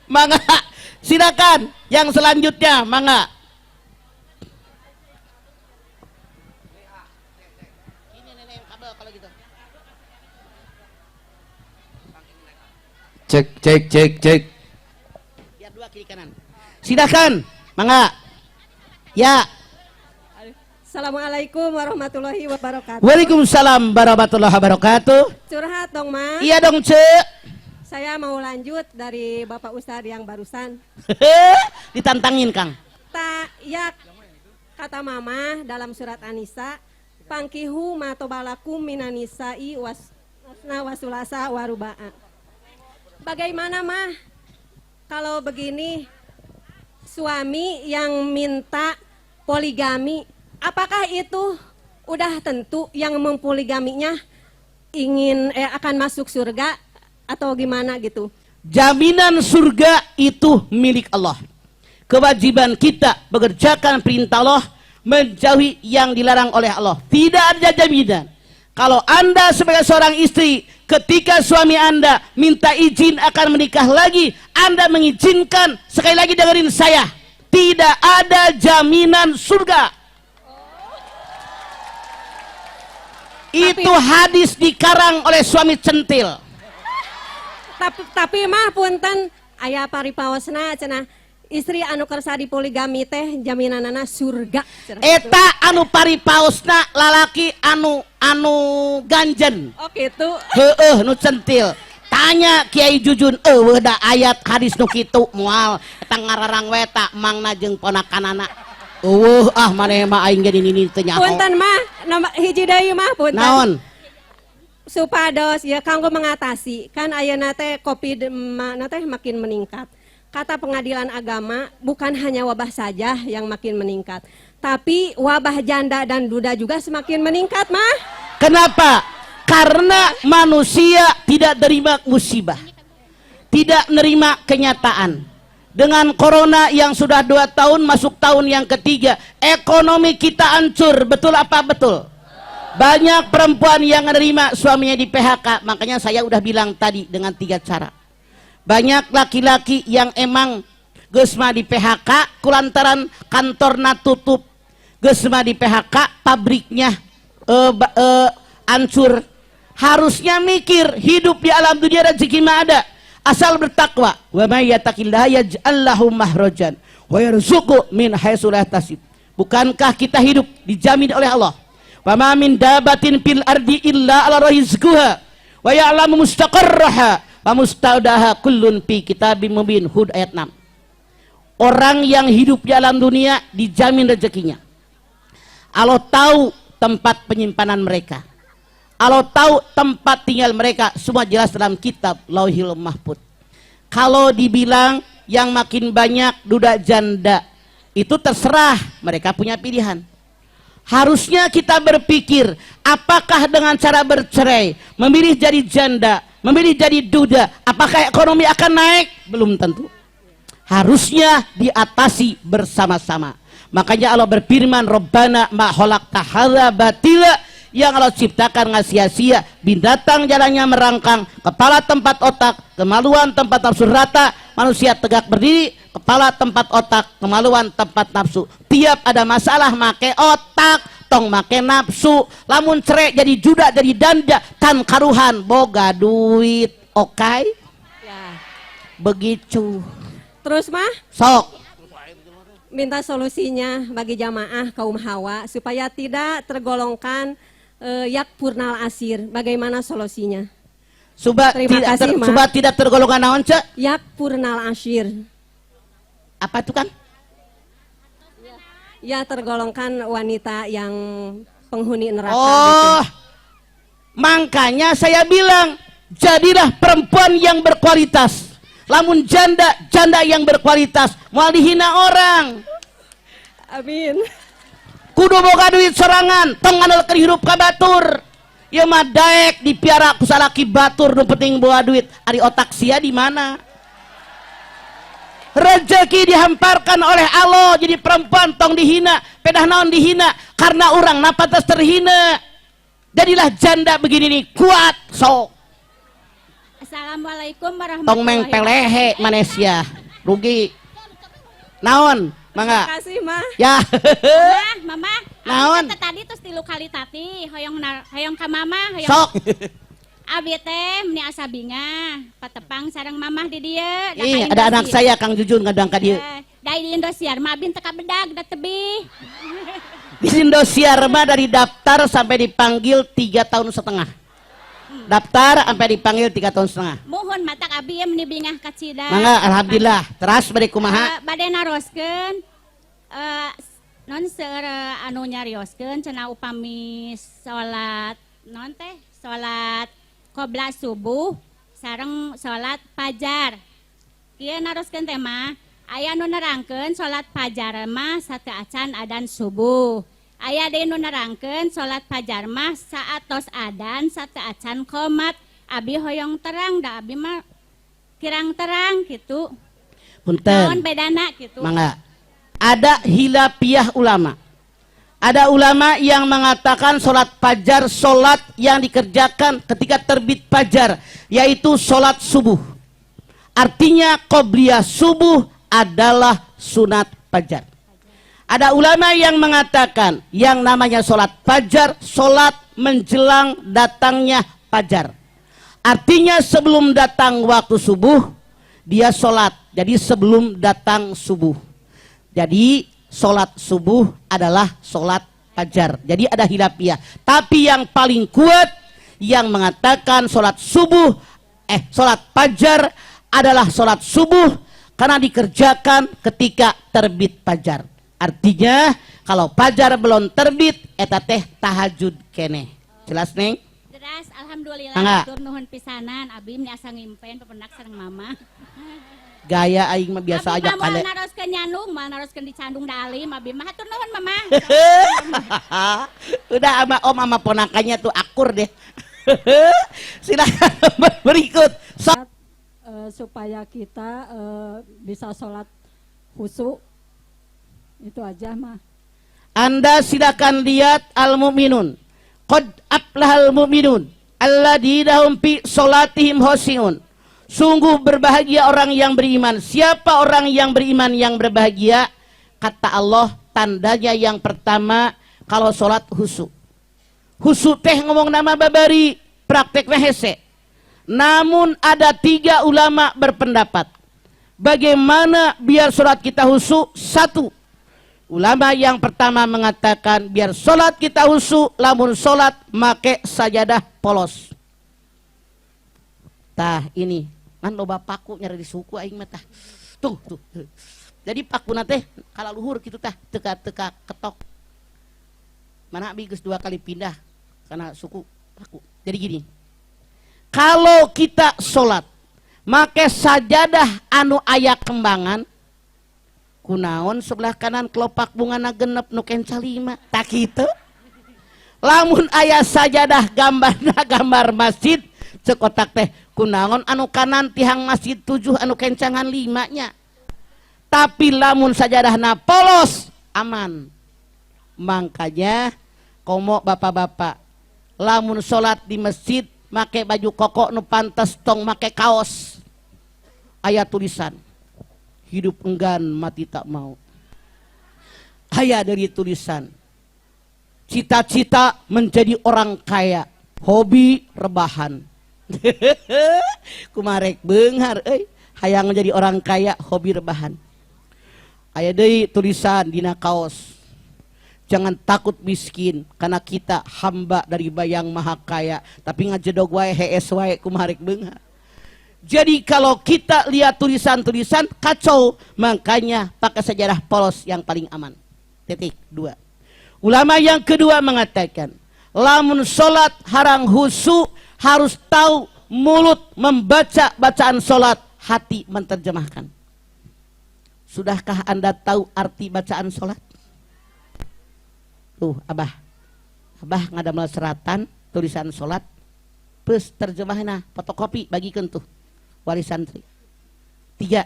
Mangga, silakan yang selanjutnya, mangga. Cek cek cek cek. Biar dua kiri kanan. Silakan, mangga. Ya. Assalamualaikum warahmatullahi wabarakatuh. Waalaikumsalam warahmatullahi wabarakatuh. Curhat dong, Ma. Iya dong, Cek. Saya mau lanjut dari Bapak Ustadz yang barusan. Ditantangin, Kang. Ya, kata Mama dalam surat An-Nisa, pangkihu matobalakum minanisai wasna wasulasa waruba'a. Bagaimana, Ma? Kalau begini, suami yang minta poligami, apakah itu udah tentu yang mempoligaminya akan masuk surga atau gimana gitu? Jaminan surga itu milik Allah. Kewajiban kita mengerjakan perintah Allah, menjauhi yang dilarang oleh Allah. Tidak ada jaminan. Kalau Anda sebagai seorang istri, ketika suami Anda minta izin akan menikah lagi, Anda mengizinkan. Sekali lagi dengerin saya, tidak ada jaminan surga. Itu hadis dikarang oleh suami centil. Tapi mah punten aya paripaosna cenah istri anu kersa dipoligami teh jaminanana surga. Eta anu paripaosna lalaki anu ganjen. Oh gitu. Nu centil. Tanya Kiai Jujun, eueuh da ayat hadis nu kitu moal eta ngararang we ta mangna jeung ponakanana. Eueuh maneh mah aing ge nini teu nyaho. Punten mah hiji deui mah punten. Naon? Supados ya kanggo mengatasi kan ayeuna teh Covid teh makin meningkat. Kata pengadilan agama, bukan hanya wabah saja yang makin meningkat, tapi wabah janda dan duda juga semakin meningkat, mah. Kenapa? Karena manusia tidak terima musibah, tidak menerima kenyataan. Dengan corona yang sudah 2 tahun masuk tahun yang ketiga, ekonomi kita hancur, betul apa betul? Banyak perempuan yang menerima suaminya di PHK, makanya saya udah bilang tadi dengan 3 cara. Banyak laki-laki yang emang geus mah di PHK kulantaran kantorna tutup, geus mah di PHK pabriknya hancur. Harusnya mikir hidup di alam dunia rezeki mah ada, asal bertakwa. Wa may yattaqillaha yaj'al lahu mahrajan wa yarzuqhu min haitsu la yahtasib. Bukankah kita hidup dijamin oleh Allah? Wa ma min dabatin fil ardi illa 'ala rizquha wa ya'lamu mustaqarraha Pamustaudaha kullun fi kitabim mubin. Hud ayat 6. Orang yang hidup di alam dunia dijamin rezekinya. Allah tahu tempat penyimpanan mereka, Allah tahu tempat tinggal mereka, semua jelas dalam kitab Lauhil Mahfuz. Kalau dibilang yang makin banyak duda janda, itu terserah, mereka punya pilihan. Harusnya kita berpikir, apakah dengan cara bercerai, memilih jadi janda, memilih jadi duda, apakah ekonomi akan naik? Belum tentu. Harusnya diatasi bersama-sama. Makanya Allah berfirman, Rabbana ma khalaqta hadza batila, yang Allah ciptakan nggak sia-sia. Binatang jalannya merangkang, kepala tempat otak, kemaluan tempat nafsu rata, manusia tegak berdiri, kepala tempat otak, kemaluan tempat nafsu. Tiap ada masalah make otak, tong make nafsu. Lamun cerai jadi juda jadi danda, kan karuhan boga duit. Oke? Ya. Begitu. Terus mah Sok. minta solusinya bagi jamaah kaum hawa supaya tidak tergolongkan yak purnal asir. Bagaimana solusinya? Terima kasih, Ma. Subat tidak tergolongan naon, Cek? Yak purnal asir. Apa itu kan? Ya, tergolongkan wanita yang penghuni neraka. Oh, gitu. Makanya saya bilang, jadilah perempuan yang berkualitas. Lamun janda yang berkualitas, mau dihina orang. Amin. Kudu boga duit sorangan, tong ngandalkeun hirup ka batur. Ieu mah daek dipiara ku salaki batur nu penting bawa duit. Ari otak sia di mana? Rezeki dihamparkan oleh Allah, jadi perempuan tong dihina, pedah naon dihina karena orang napatas terhina. Jadilah janda begini nih, kuat sok. Assalamualaikum warahmatullahi Tong meng pelehe manesia, rugi. Naon, mangga? Terima kasih, Ma. Ya. Mama, Naon? tadi terus 3 kali tati, hoyong ka mama, hoyong Sok. abi teh meni asa binga, patepang sareng mamah di dieu. Ih, ada anak saya Kang Jujun ngadang ka dieu. Dai di Indosiar mah abin teka bedag da tebih. Di Indosiar mah dari daftar sampai dipanggil 3 tahun setengah. Daftar sampai dipanggil 3 tahun setengah. Muhun matak abi meni bingah ka Cida. Mangga alhamdulillah. Teras bari kumaha? Bade naroskeun non seur anu nyarioskeun cenah upami salat non teh salat qobla subuh sareng salat fajar. Kieu naroskeun teh mah aya nu nerangkeun salat fajar mah sateu acan adan subuh. Aya deui nu nerangkeun salat fajar mah saatos adan sateu acan qomat. Abi hoyong terang da abi mah kirang terang gitu. Naon Punten. bedana gitu. Mangga. Ada hilafiyah ulama. Ada ulama yang mengatakan sholat fajar sholat yang dikerjakan ketika terbit fajar, yaitu sholat subuh. Artinya qobliyah subuh adalah sunat fajar. Ada ulama yang mengatakan yang namanya sholat fajar, sholat menjelang datangnya fajar. Artinya sebelum datang waktu subuh, dia sholat. Jadi sebelum datang subuh. Jadi sholat subuh adalah sholat fajar. Jadi ada hilafiyah. Tapi yang paling kuat yang mengatakan sholat fajar adalah sholat subuh karena dikerjakan ketika terbit fajar. Artinya kalau fajar belum terbit, eta teh tahajud kene. Jelas neng? Jelas, alhamdulillah. Mangga. Tur nuhun pisanan, abi meni asa ngimpen pependak sareng mama. Gaya aing mah biasa aja kale. kale. Abi mah naroskeun nyandung, mah naroskeun di Candung Dalim, abi mah hatur nuhun mama. Udah ama om sama ponakannya tuh akur deh. Silakan nomor berikut. Supaya kita bisa sholat khusyuk, itu aja mah. Anda silakan lihat Al-Mu'minun. Qad aflahal mu'minun alladzina hum fi sholatihim khashi'un. Sungguh berbahagia orang yang beriman. Siapa orang yang beriman yang berbahagia? Kata Allah, tandanya yang pertama kalau sholat khusyuk. Khusyuk teh ngomong nama babari, prakteknya hese. Namun ada 3 ulama berpendapat. Bagaimana biar sholat kita khusyuk? 1. Ulama yang pertama mengatakan biar sholat kita khusyuk, lamun sholat make sajadah polos. Tah ini kan loba paku nyari di suku aing mah tah. Tuh. Jadi pakuna teh kala luhur kitu tah teka-teka ketok. Mana abi geus 2 kali pindah karena suku paku. Jadi gini. Kalau kita sholat make sajadah anu aya kembangan, kunaon sebelah kanan kelopak bungana genep nu kenca 5 tak kitu. Lamun aya sajadah gambar masjid cekotak teh kunaon anu kanan tihang masjid 7 anu kencangan 5-nya. Tapi lamun sajadahna polos aman. Makanya komo bapak-bapak lamun sholat di masjid make baju koko nu pantes tong make kaos. Aya tulisan hidup enggan mati tak mau. Aya dari tulisan cita-cita menjadi orang kaya, hobi rebahan. Kumarek beunghar euy, hayang menjadi orang kaya, hobi rebahan. Aya deui tulisan dina kaos. Jangan takut miskin karena kita hamba dari Bayang Maha Kaya, tapi ngajedog wae hees wae kumaha rek beunghar. Jadi kalau kita lihat tulisan-tulisan kacau, makanya pakai sejarah polos yang paling aman. Titik 2. Ulama yang kedua mengatakan, lamun sholat harang husu, harus tahu mulut membaca bacaan sholat, hati menerjemahkan. Sudahkah Anda tahu arti bacaan sholat? Tuh, Abah ngadamel seratan tulisan sholat, plus terjemahna fotokopi bagikan tuh wali santri. 3.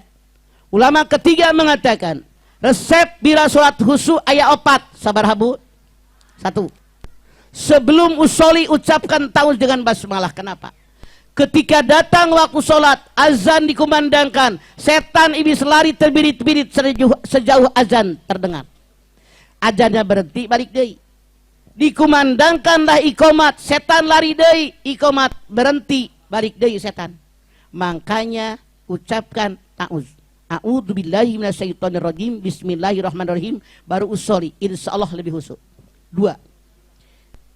Ulama ketiga mengatakan, resep bila sholat husu aya 4. Sabar habu. 1. Sebelum usoli ucapkan ta'awudz dengan basmalah. Kenapa? Ketika datang waktu sholat, azan dikumandangkan, setan iblis lari terbirit-birit sejauh azan terdengar. Azannya berhenti, balik deui. Dikumandangkanlah iqomat, setan lari deui, iqomat berhenti, balik deui setan. Makanya ucapkan ta'awudz. A'udzubillahi minasyaitonirrajim, bismillahirrahmanirrahim, baru usoli, insyaallah lebih husuk. 2.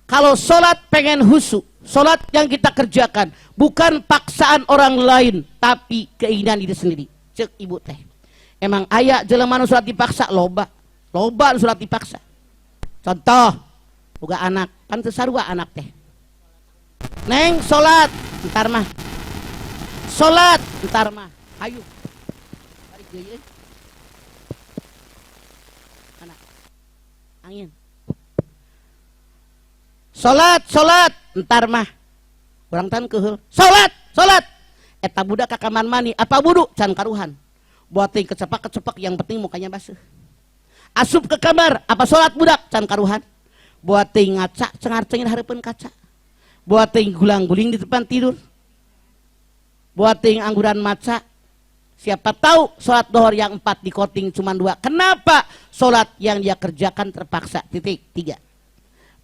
Kalau sholat pengen husuk, sholat yang kita kerjakan bukan paksaan orang lain, tapi keinginan diri sendiri. Cek ibu teh, emang aya jelema nu sholat dipaksa? Loba nu sholat dipaksa. Contoh, boga anak, kan teu sarua anak teh. Neng sholat, entar mah. Sholat, entar mah. Ayo. Balik deui. Anak. Angin. Sholat, entar mah. Urang tan keheul. Sholat. Eta budak ka kamar mandi, apa wudu? Can karuhan. Buat teuing kecepak yang penting mukanya basuh. Asup ke kamar, apa sholat budak? Can karuhan. Buat teuing ngaca, cengar-cengir hareupeun kaca. Buat teuing gulang-guling di depan tidur. Buat teuing angguran maca. Siapa tahu sholat dohor yang 4 dikoting cuma 2. Kenapa? Sholat yang dia kerjakan terpaksa. Titik 3.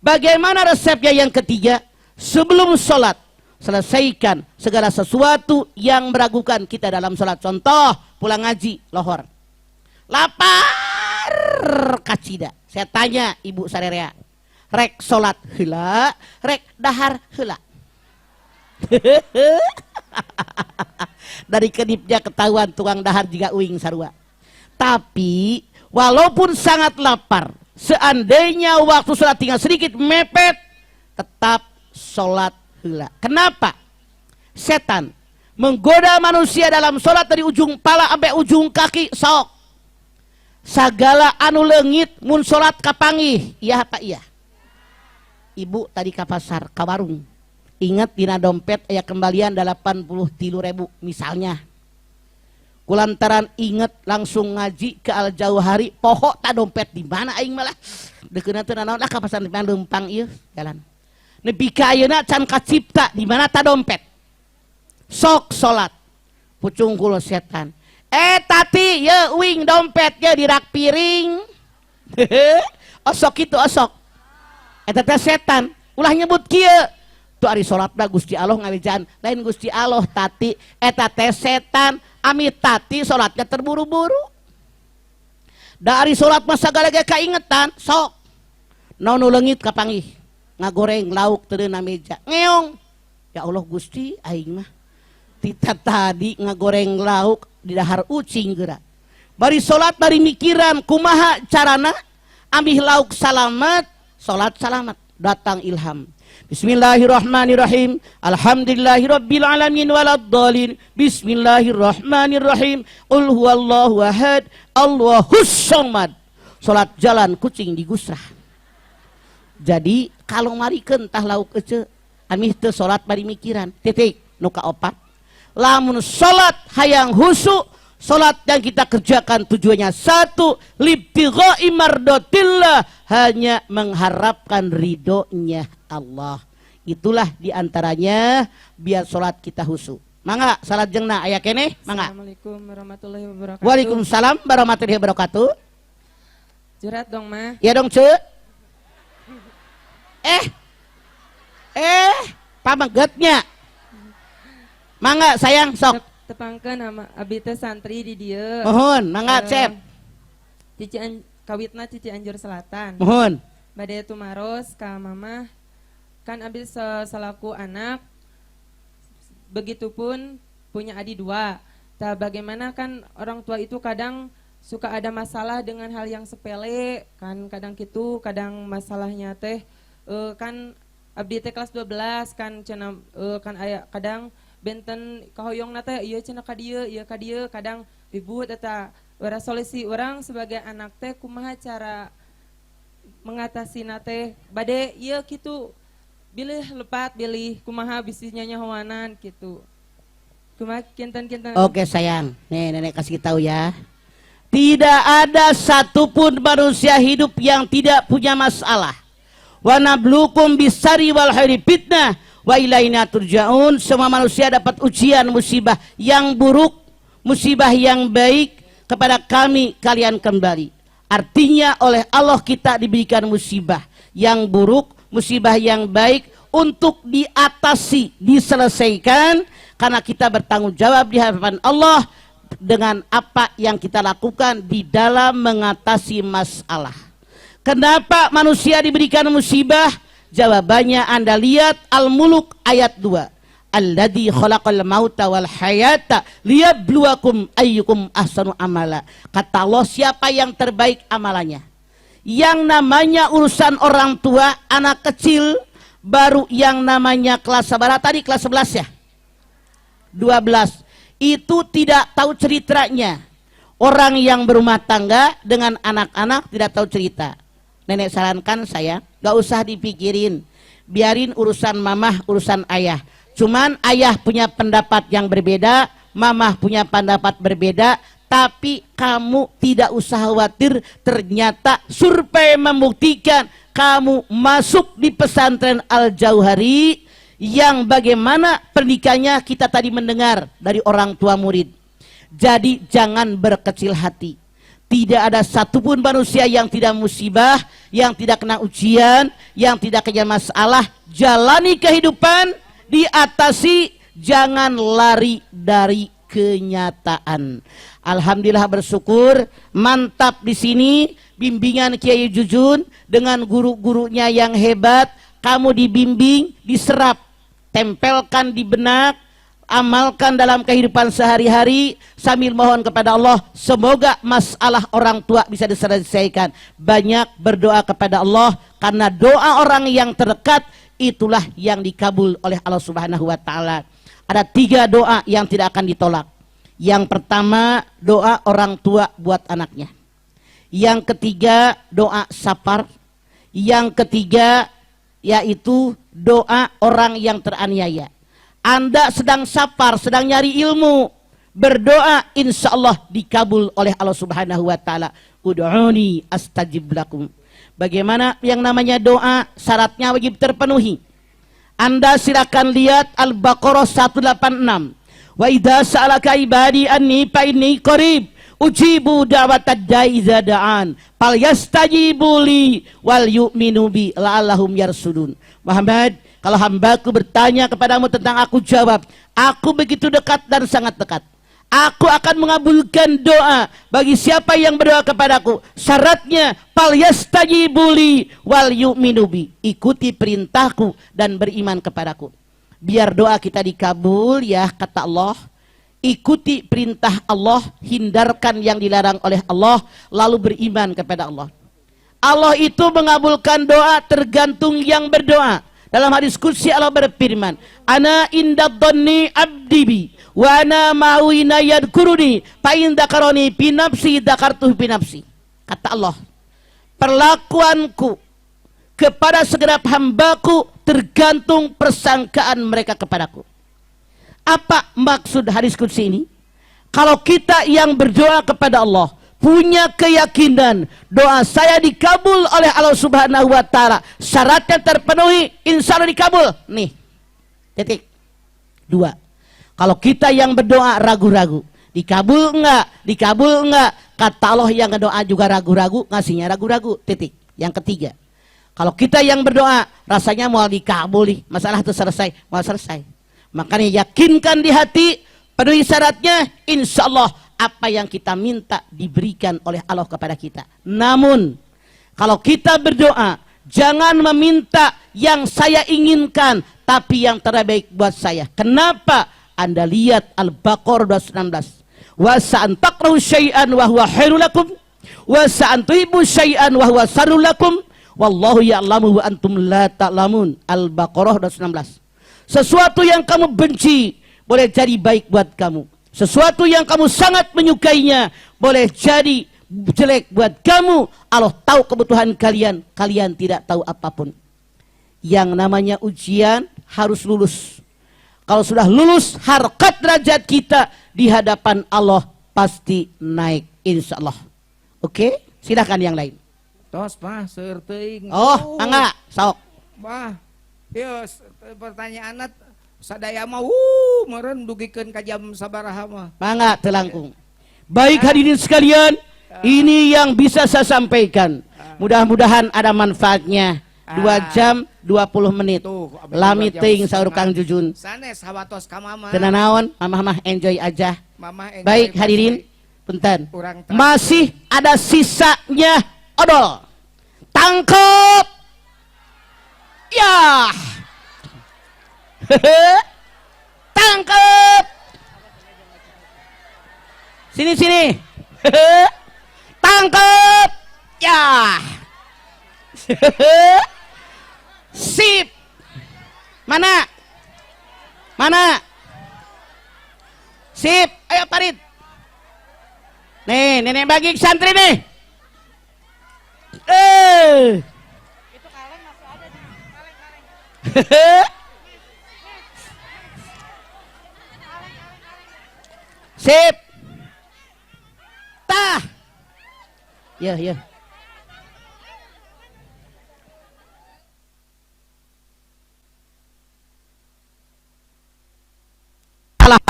Bagaimana resepnya yang ketiga? Sebelum sholat, selesaikan segala sesuatu yang meragukan kita dalam sholat. Contoh, pulang ngaji, lohor. Lapar, kacida. Saya tanya ibu sarerea, rek sholat heula, rek dahar heula. Dari kedipnya ketahuan tukang dahar juga uing sarua. Tapi, walaupun sangat lapar, seandainya waktu sholat tinggal sedikit mepet, tetap sholat heula. Kenapa? Setan menggoda manusia dalam sholat dari ujung pala sampai ujung kaki. Sok sagala anu leungit mun sholat kapangih. Iya apa iya? Ibu tadi ke pasar, ke warung, ingat dina dompet aya kembalian 83.000 misalnya. Kulantaran inget langsung ngaji ke Al Jauhari, poho tak dompet di mana aing malah dekeuna teu nanaon lah ka pasar lempang ieu jalan. Nepi ka ayeuna can kacipta di mana tak dompet. Sok salat. Pucung kula setan. Tati ye uing dompet ye di rak piring. Osok kitu osok. Eta teh setan. Ulah nyebut kieu. Tu ari salatna Gusti Allah ngawejaan, lain Gusti Allah tati eta teh setan. Amit tati sholatnya terburu-buru. Dari sholat masa gara-gara kaingetan, sok. Naon leungit kapangih, ngagoreng lauk teu na meja. Ngeong. Ya Allah Gusti, aing mah tita tadi ngagoreng lauk di dahar ucing geura. Bari sholat bari mikiran kumaha carana ambil lauk salamet, sholat salamet. Datang ilham. Bismillahirrahmanirrahim. Alhamdulillahirabbil alamin waladdallin. Bismillahirrahmanirrahim. Qul huwallahu ahad, Allahus samad. Salat jalan kucing di gusrah. Jadi kalau marikeun tah lauk ece, amih teu salat bari mikiran. Titik nu kaopat. Lamun salat hayang husu, salat yang kita kerjakan tujuannya 1, libtigha'i mardatillah, hanya mengharapkan ridhonya Allah. Itulah diantaranya biar sholat kita husu. Mangga salat jengna aya keneh, mangga. Assalamualaikum warahmatullahi wabarakatuh. Waalaikumsalam warahmatullahi wabarakatuh. Curhat dong, Ma. Ya dong, Ce. Pamagetnya. Mangga sayang sok. Tepangkeun nama abi teh santri di dieu. Mohon, mangga Cep. kawitna Cici Anjur Selatan. Mohon. Bade tumaros ka mama kan abis selaku anak, begitupun punya adik 2. Bagaimana kan orang tua itu kadang suka ada masalah dengan hal yang sepele kan, kadang gitu, kadang masalahnya teh kan abdi teh kelas 12 kan cenah kan aya kadang benten kahoyongna teh ieu cenah ka dieu, ieu ka dieu, kadang ribut eta. Ora solusi orang sebagai anak teh kumaha cara mengatasi nate bade ieu kitu, bilih lepat bilih kumaha bisinya nyahoanan gitu. Kumaha kinten-kinten. Oke sayang, nih nenek kasih tahu ya. Tidak ada satupun manusia hidup yang tidak punya masalah. Wa nabluukum bisari wal khairi fitnah wa ilaina turja'un. Semua manusia dapat ujian musibah yang buruk, musibah yang baik, kepada kami kalian kembali. Artinya oleh Allah kita diberikan musibah yang buruk, musibah yang baik untuk diatasi, diselesaikan, karena kita bertanggung jawab di hadapan Allah dengan apa yang kita lakukan di dalam mengatasi masalah. Kenapa manusia diberikan musibah? Jawabannya Anda lihat Al-Muluk ayat 2. Alladzi khalaqal mauta wal hayata liyabluwakum ayyukum ahsanu amala. Kata Allah, siapa yang terbaik amalannya? Yang namanya urusan orang tua, anak kecil, baru yang namanya kelas sabara tadi kelas 11 ya? 12. Itu tidak tahu ceritanya. Orang yang berumah tangga dengan anak-anak tidak tahu cerita. Nenek sarankan saya, gak usah dipikirin. Biarin urusan mamah, urusan ayah. Cuman ayah punya pendapat yang berbeda, mamah punya pendapat berbeda, tapi kamu tidak usah khawatir. Ternyata survei membuktikan kamu masuk di pesantren Al-Jauhari yang bagaimana pernikahannya kita tadi mendengar dari orang tua murid. Jadi jangan berkecil hati. Tidak ada satupun manusia yang tidak musibah, yang tidak kena ujian, yang tidak kena masalah. Jalani kehidupan, diatasi, jangan lari dari kenyataan. Alhamdulillah bersyukur, mantap di sini bimbingan Kiai Jujun dengan guru-gurunya yang hebat. Kamu dibimbing, diserap, tempelkan di benak, amalkan dalam kehidupan sehari-hari sambil mohon kepada Allah semoga masalah orang tua bisa diselesaikan. Banyak berdoa kepada Allah karena doa orang yang terdekat itulah yang dikabul oleh Allah Subhanahu wa taala. Ada 3 doa yang tidak akan ditolak. Yang pertama, doa orang tua buat anaknya. Yang ketiga, doa sapar. Yang ketiga, yaitu doa orang yang teraniaya. Anda sedang sapar, sedang nyari ilmu, berdoa, insya Allah dikabul oleh Allah Subhanahu wa taala. Ud'uni astajib lakum. Bagaimana yang namanya doa, syaratnya wajib terpenuhi. Anda silakan lihat Al-Baqarah 186. Wa idza sa'alaka ibadi anni fa inni qarib ujibu da'watad da'i idza da'an falyastajibu li wal yu'minu bi la'allahum yarsudun. Muhammad, kalau hambaku bertanya kepadamu tentang aku, jawab, aku begitu dekat dan sangat dekat. Aku akan mengabulkan doa bagi siapa yang berdoa kepadaku. Syaratnya falyastajibu li wal yu'minu bi. Ikuti perintahku dan beriman kepadaku. Biar doa kita dikabul ya, kata Allah. Ikuti perintah Allah, hindarkan yang dilarang oleh Allah, lalu beriman kepada Allah. Allah itu mengabulkan doa tergantung yang berdoa. Dalam hadis qudsi Allah berfirman, ana inda dhanni abdi bi wa ana ma'ina yadkuruni fa in dzakarani fi nafsi dzakartuhu fi nafsi. Kata Allah, perlakuanku kepada segenap hambaku tergantung persangkaan mereka kepadaku. Apa maksud hadis qudsi ini? Kalau kita yang berdoa kepada Allah punya keyakinan doa saya dikabul oleh Allah Subhanahu wa taala, syaratnya terpenuhi, insya Allah dikabul. Nih, titik. 2. Kalau kita yang berdoa ragu-ragu, dikabul enggak? Dikabul enggak? Kata Allah yang berdoa juga ragu-ragu, ngasihnya ragu-ragu. Titik. Yang 3. Kalau kita yang berdoa rasanya mau dikabul, masalah itu selesai, mau selesai. Makanya yakinkan di hati, penuhi syaratnya, insya Allah apa yang kita minta diberikan oleh Allah kepada kita. Namun kalau kita berdoa, jangan meminta yang saya inginkan, tapi yang terbaik buat saya. Kenapa? Anda lihat Al-Baqarah 219. Wa sa'an takrahu syai'an wa huwa khairul lakum wa sa'an tuhibbu syai'an wa huwa syarrul lakum wallahu ya'lamu wa antum la ta'lamun. Al-Baqarah 219. Sesuatu yang kamu benci boleh jadi baik buat kamu. Sesuatu yang kamu sangat menyukainya boleh jadi jelek buat kamu. Allah tahu kebutuhan kalian, kalian tidak tahu apapun. Yang namanya ujian harus lulus. Kalau sudah lulus, harkat derajat kita di hadapan Allah pasti naik, insya Allah. Oke, silakan yang lain. Tos mah seueur teuing. Oh, enggak, sok. Mah, ieu pertanyaan sadaya mah meureun dugikeun ka jam sabaraha mah. Mangga telangkung. Baik hadirin sekalian, ini yang bisa saya sampaikan. Mudah-mudahan ada manfaatnya. 2 jam 20 menit. Tuh, Lami teuing saur Kang Jujun. Sanes hawatos ka mama. Teu naon, mama enjoy aja. Mama enjoy Baik pas hadirin, baik. punten. Urang terakhir. Masih ada sisanya odol. Tangkep. Ya. Tangkep. Sini. Tangkep. Ya. Sip. Mana? Sip. Ayo Parit. Nih, nenek bagi santri nih. Itu kaleng masih ada di kaleng. Sip. Tah. Ya.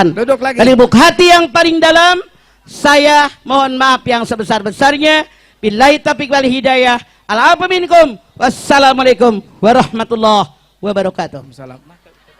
Duduk lagi. Dari lubuk hati yang paling dalam, saya mohon maaf yang sebesar-besarnya. Billahi taufiq wal hidayah. Al-afu minkum. Wassalamualaikum warahmatullahi wabarakatuh. Salam.